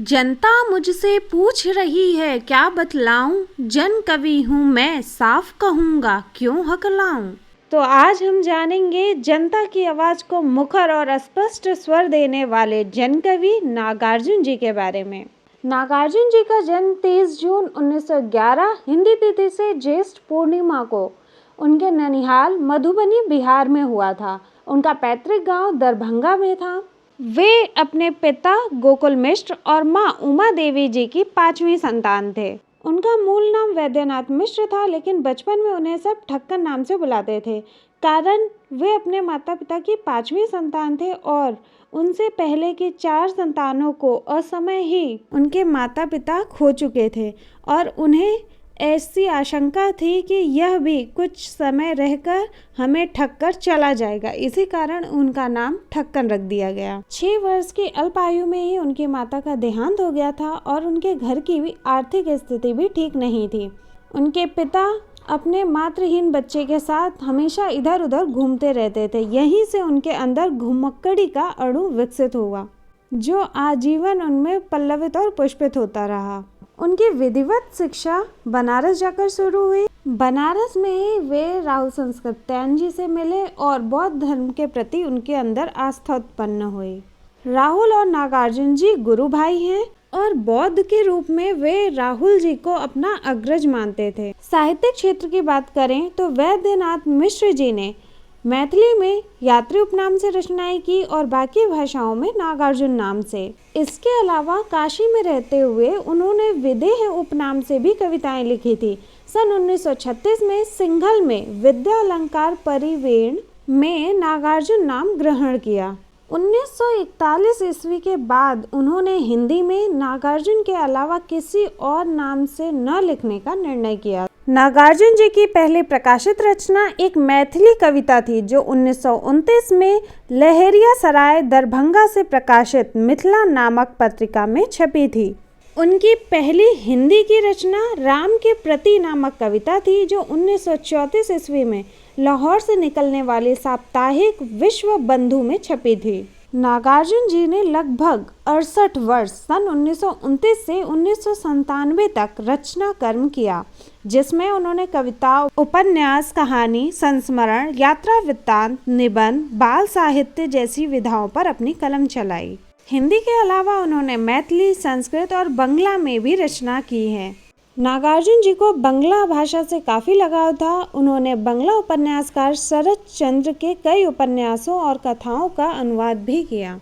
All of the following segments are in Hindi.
जनता मुझसे पूछ रही है क्या बतलाऊं, जन कवि हूँ मैं साफ कहूँगा क्यों हकलाऊं। तो आज हम जानेंगे जनता की आवाज़ को मुखर और स्पष्ट स्वर देने वाले जन कवि नागार्जुन जी के बारे में। नागार्जुन जी का जन्म 23 जून 1911 हिंदी तिथि से ज्येष्ठ पूर्णिमा को उनके ननिहाल मधुबनी बिहार में हुआ था। उनका पैतृक गांव दरभंगा में था। वे अपने पिता गोकुल मिश्र और मां उमा देवी जी की 5वीं संतान थे। उनका मूल नाम वैद्यनाथ मिश्र था, लेकिन बचपन में उन्हें सब ठक्कर नाम से बुलाते थे, कारण वे अपने माता पिता की 5वीं संतान थे और उनसे पहले की 4 संतानों को असमय ही उनके माता पिता खो चुके थे और उन्हें ऐसी आशंका थी कि यह भी कुछ समय रहकर हमें ठक्कर चला जाएगा। इसी कारण उनका नाम ठक्कर रख दिया गया। 6 वर्ष की अल्प आयु में ही उनकी माता का देहांत हो गया था और उनके घर की भी आर्थिक स्थिति भी ठीक नहीं थी। उनके पिता अपने मातृहीन बच्चे के साथ हमेशा इधर उधर घूमते रहते थे। यहीं से उनके अंदर घुमक्कड़ी का अणु विकसित हुआ, जो आजीवन उनमें पल्लवित और पुष्पित होता रहा। उनकी विधिवत शिक्षा बनारस जाकर शुरू हुई। बनारस में ही वे राहुल संस्कृत्यायन जी से मिले और बौद्ध धर्म के प्रति उनके अंदर आस्था उत्पन्न हुई। राहुल और नागार्जुन जी गुरु भाई हैं और बौद्ध के रूप में वे राहुल जी को अपना अग्रज मानते थे। साहित्यिक क्षेत्र की बात करें तो वैद्यनाथ मिश्र जी ने मैथिली में यात्री उपनाम से रचनाएं की और बाकी भाषाओं में नागार्जुन नाम से। इसके अलावा काशी में रहते हुए उन्होंने विदेह उपनाम से भी कविताएं लिखी थी। सन 1936 में सिंघल में विद्यालंकार परिवेण में नागार्जुन नाम ग्रहण किया। 1941 ईस्वी के बाद उन्होंने हिंदी में नागार्जुन के अलावा किसी और नाम से न लिखने का निर्णय किया। नागार्जुन जी की पहली प्रकाशित रचना एक मैथिली कविता थी, जो 1929 में लहरिया सराय दरभंगा से प्रकाशित मिथिला नामक पत्रिका में छपी थी। उनकी पहली हिंदी की रचना राम के प्रति नामक कविता थी, जो 1934 ईस्वी में लाहौर से निकलने वाली साप्ताहिक विश्व बंधु में छपी थी। नागार्जुन जी ने लगभग 68 वर्ष सन 1929 से 1997 तक रचना कर्म किया, जिसमें उन्होंने कविता, उपन्यास, कहानी, संस्मरण, यात्रा वृत्तांत, निबंध, बाल साहित्य जैसी विधाओं पर अपनी कलम चलाई। हिंदी के अलावा उन्होंने मैथिली, संस्कृत और बंगला में भी रचना की है। नागार्जुन जी को बंगला भाषा से काफ़ी लगाव था। उन्होंने बंगला उपन्यासकार शरत चंद्र के कई उपन्यासों और कथाओं का अनुवाद भी किया।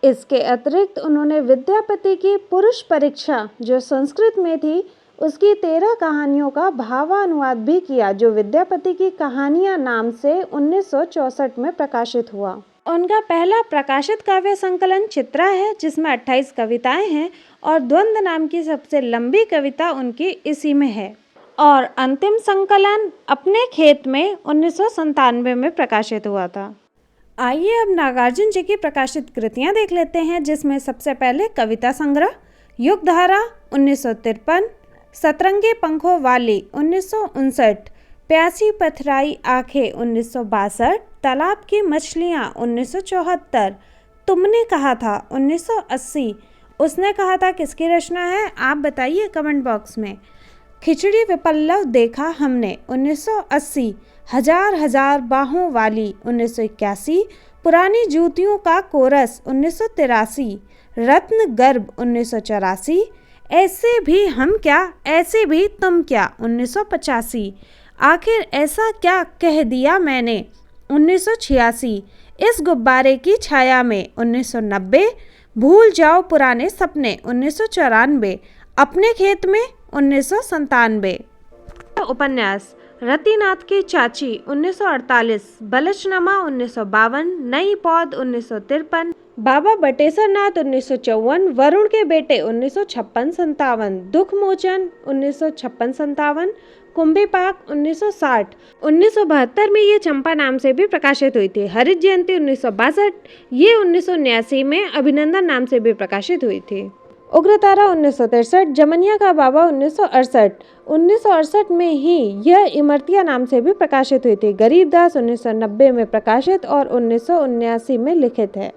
इसके अतिरिक्त उन्होंने विद्यापति की पुरुष परीक्षा, जो संस्कृत में थी, उसकी 13 कहानियों का भावानुवाद भी किया, जो विद्यापति की कहानियां नाम से 1964 में प्रकाशित हुआ। उनका पहला प्रकाशित काव्य संकलन चित्रा है, जिसमें 28 कविताएं हैं और द्वंद्व नाम की सबसे लंबी कविता उनकी इसी में है। और अंतिम संकलन अपने खेत में 1997 में प्रकाशित हुआ था। आइए अब नागार्जुन जी की प्रकाशित कृतियां देख लेते हैं, जिसमें सबसे पहले कविता संग्रह युगधारा 1953, सतरंगी पंखों वाली 1959, प्यासी पथराई आंखें 1962, तालाब की मछलियाँ 1974, तुमने कहा था 1980। उसने कहा था किसकी रचना है, आप बताइए कमेंट बॉक्स में। खिचड़ी विपल्लव देखा हमने 1980, हजार हजार बाहों वाली 1981, पुरानी जूतियों का कोरस 1983, रत्न गर्भ 1984, ऐसे भी हम क्या ऐसे भी तुम क्या 1985, आखिर ऐसा क्या कह दिया मैंने 1986, इस गुब्बारे की छाया में 1990, भूल जाओ पुराने सपने 1994, अपने खेत में 1997। उपन्यास रतिनाथ की चाची 1948, बलचनमा 1952, नई पौध 1953, बाबा बटेश्वर नाथ 1954, वरुण के बेटे 1956-57, दुख मोचन 1956-57, कुंभी पाक 1960। 1972 में ये चंपा नाम से भी प्रकाशित हुई थी। हरित जयंती 1962, ये 1979 में अभिनंदन नाम से भी प्रकाशित हुई थी। उग्रतारा 1963, जमनिया का बाबा 1968। 1968 में ही यह इमरतिया नाम से भी प्रकाशित हुई थी। गरीबदास 1990 में प्रकाशित और 1979 में लिखित है।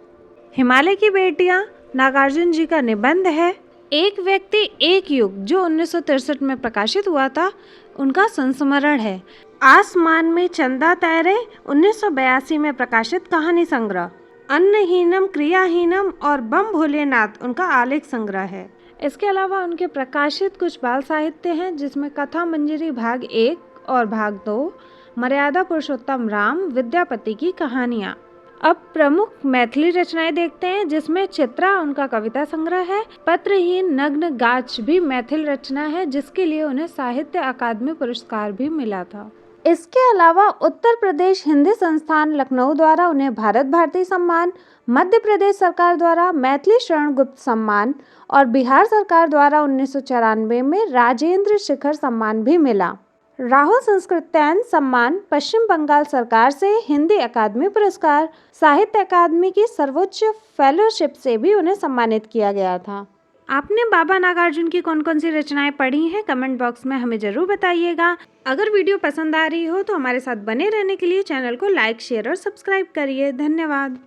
हिमालय की बेटियां नागार्जुन जी का निबंध है। एक व्यक्ति एक युग जो 1963 में प्रकाशित हुआ था, उनका संस्मरण है। आसमान में चंदा तैरे 1982 में प्रकाशित कहानी संग्रह। अन्नहीनम क्रियाहीनम और बम भोलेनाथ उनका आलेख संग्रह है। इसके अलावा उनके प्रकाशित कुछ बाल साहित्य हैं, जिसमें कथा मंजरी भाग 1 और भाग 2, मर्यादा पुरुषोत्तम राम, विद्यापति की कहानियाँ। अब प्रमुख मैथिली रचनाएं देखते हैं, जिसमें चित्रा उनका कविता संग्रह है। पत्रहीन नग्न गाछ भी मैथिल रचना है, जिसके लिए उन्हें साहित्य अकादमी पुरस्कार भी मिला था। इसके अलावा उत्तर प्रदेश हिंदी संस्थान लखनऊ द्वारा उन्हें भारत भारती सम्मान, मध्य प्रदेश सरकार द्वारा मैथिली शरण गुप्त सम्मान और बिहार सरकार द्वारा 1994 में राजेंद्र शिखर सम्मान भी मिला। राहुल संस्कृत्यायन सम्मान, पश्चिम बंगाल सरकार से हिंदी अकादमी पुरस्कार, साहित्य अकादमी की सर्वोच्च फेलोशिप से भी उन्हें सम्मानित किया गया था। आपने बाबा नागार्जुन की कौन कौन सी रचनाएं पढ़ी हैं, कमेंट बॉक्स में हमें जरूर बताइएगा। अगर वीडियो पसंद आ रही हो तो हमारे साथ बने रहने के लिए चैनल को लाइक, शेयर और सब्सक्राइब करिए। धन्यवाद।